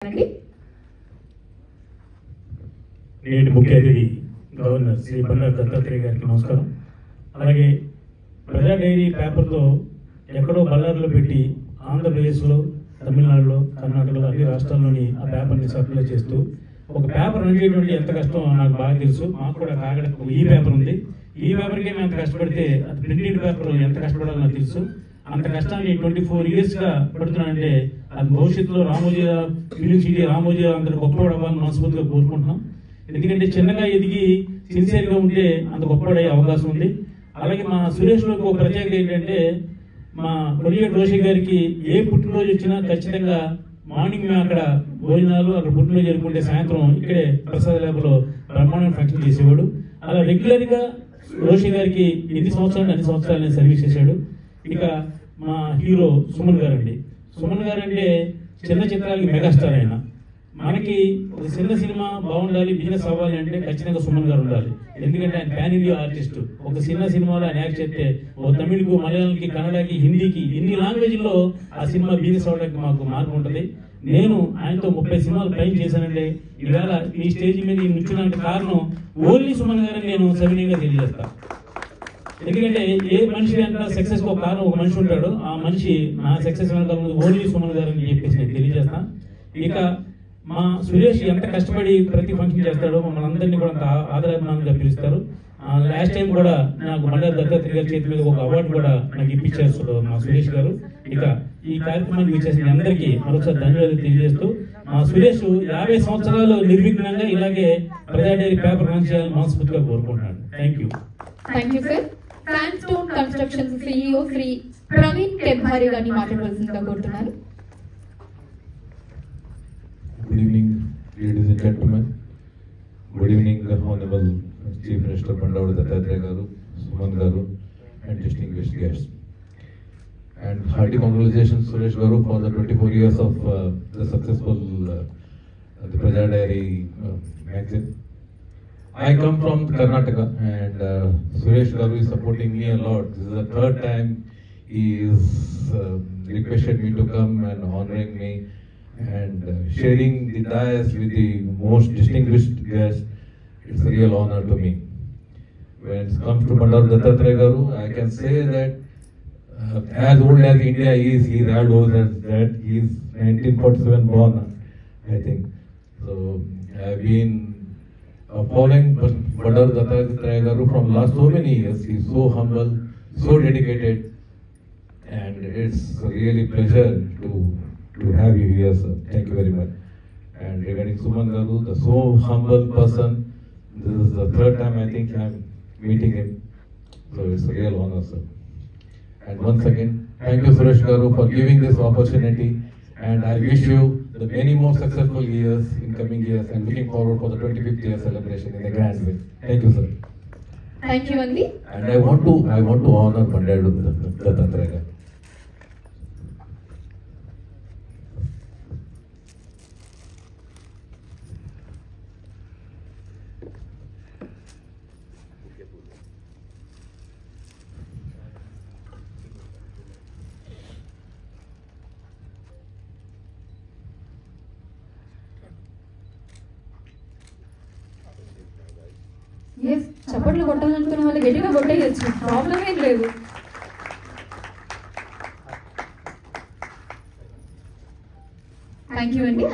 నేటి ముఖ్య అతిథి గవర్నర్ శ్రీ బండారు దత్తాత్రేయ గారికి నమస్కారం. అలాగే ప్రజా డైరీ పేపర్తో ఎక్కడో బళ్ళారిలో పెట్టి ఆంధ్రప్రదేశ్లో, తమిళనాడులో, కర్ణాటకలో అన్ని రాష్ట్రాల్లోని ఆ పేపర్ని సప్లై చేస్తూ ఒక పేపర్ అనేటువంటి ఎంత కష్టం నాకు బాగా తెలుసు. మాకు కూడా కాగడకు ఈ పేపర్ ఉంది. ఈ పేపర్కి మేము ఎంత కష్టపడితే అది ప్రింటెడ్ పేపర్ ఎంత కష్టపడాలో నాకు తెలుసు. అంత కష్టాన్ని 24 yearsగా పడుతున్నానంటే అది భవిష్యత్తులో రామోజీ ఫిలిం సిటీ రామోజీ అందరూ గొప్పవాడు అవ్వాలని మనస్ఫూర్తిగా కోరుకుంటున్నాం. ఎందుకంటే చిన్నగా ఎదిగి సిన్సియర్గా ఉంటే అంత గొప్పవాడయ్యే అవకాశం ఉంది. అలాగే మా సురేష్లోకి ఒక ప్రత్యేకత ఏంటంటే మా కొలియేటి రోషి గారికి ఏ పుట్టినరోజు వచ్చినా ఖచ్చితంగా మార్నింగ్ మేము అక్కడ భోజనాలు అక్కడ పుట్టినరోజు జరుపుకుంటే సాయంత్రం ఇక్కడే ప్రసాద ల్యాబ్లో బ్రహ్మాండం ఫంక్షన్ చేసేవాడు. అలా రెగ్యులర్గా రోషి గారికి ఎన్ని సంవత్సరాలు అన్ని సంవత్సరాలు సర్వీస్ చేశాడు. ఇక మా హీరో సుమన్ గారు అండి. సుమన్ గారు అంటే చిన్న చిత్రాలకి మెగాస్టార్. ఆయన మనకి ఒక చిన్న సినిమా బాగుండాలి, బిజినెస్ అవ్వాలి అంటే ఖచ్చితంగా సుమన్ గారు ఉండాలి. ఎందుకంటే ఆయన ప్యాన్ ఇండియా ఆర్టిస్ట్. ఒక చిన్న సినిమాలో ఆయన యాక్ట్ చేస్తే ఓ తమిళ్కు, మలయాళంకి, కన్నడకి, హిందీకి ఎన్ని లాంగ్వేజ్లో ఆ సినిమా బిజినెస్ అవ్వడానికి మాకు మార్పు ఉంటుంది. నేను ఆయనతో 30 సినిమాలు పైన చేశానండి. ఇవాళ ఈ స్టేజ్ మీద నుంచున్నానికి కారణం ఓన్లీ సుమన్ గారని నేను సవినీయంగా తెలియజేస్తాను. ఎందుకంటే ఏ మనిషి వెనక సక్సెస్ ఒక కారణం ఒక మనిషి ఉంటాడు. ఆ మనిషి నా సక్సెస్ వెనక ఓన్లీ సుమన్ గారు అని చెప్పేసి నేను తెలియజేస్తాను. ఇక మా సురేష్ ఎంత కష్టపడి ప్రతి ఫంక్షన్ చేస్తాడో మమ్మల్ని అందరినీ కూడా అంత ఆదరాభిమానంగా పిలుస్తారు. లాస్ట్ టైం కూడా నాకు బండారు దత్తాత్రేయ గారి చేతి మీద ఒక అవార్డు కూడా నాకు ఇప్పించారు మా సురేష్ గారు. ఇక ఈ కార్యక్రమానికి విచ్చేసిన అందరికీ మరొకసారి ధన్యవాదాలు తెలియజేస్తూ మా సురేష్ 50 సంవత్సరాలు నిర్విఘ్నంగా ఇలాగే ప్రజా డైరీ పేపర్ లాంచ్ చేయాలని మనస్ఫూర్తిగా కోరుకుంటున్నాను. Thank you. Thank you sir. Sandstone Constructions CEO Shri Praveen Kebbari గారిని మాట్లాడవలసిందిగా కోరుతున్నాను. Good evening, ladies and gentlemen. Good evening, Honorable Chief Minister Bandaru Dattatreya Garu, Suman Garu, and distinguished guests. And hearty congratulations, Suresh Garu, for the 24 years of the successful the Praja Dairy magazine. I come from Karnataka, and Suresh Garu is supporting me a lot. This is the third time he is requested me to come and honoring me and sharing the dais with the most distinguished guests. It's a real honor to me. When it comes to Bandaru Dattatreya Garu, I can say that as old as India is, he is as old as that. He is 1947 born, I think. So I've been following Bandaru Dattatreya Garu from last so many years. He is so humble, so dedicated, and it's really pleasure to have you here, sir. Thank you very much. And regarding Suman Garu, the so humble person, this is the third time I think I'm meeting him. So it's a real honor, sir. And once again, thank you, Suresh Garu, for giving this opportunity. And I wish you the many more successful years in coming years, and looking forward for the 25th year celebration in a grand way. Thank you, sir. Thank you, Andy. And I want to honor Bandaru Dattatreya Garu. Yes, చప్పట్లు కొట్టాలనుకున్న వాళ్ళు గట్టిగా కొట్టేయచ్చు, problem ఏం లేదు. Thank you అండి.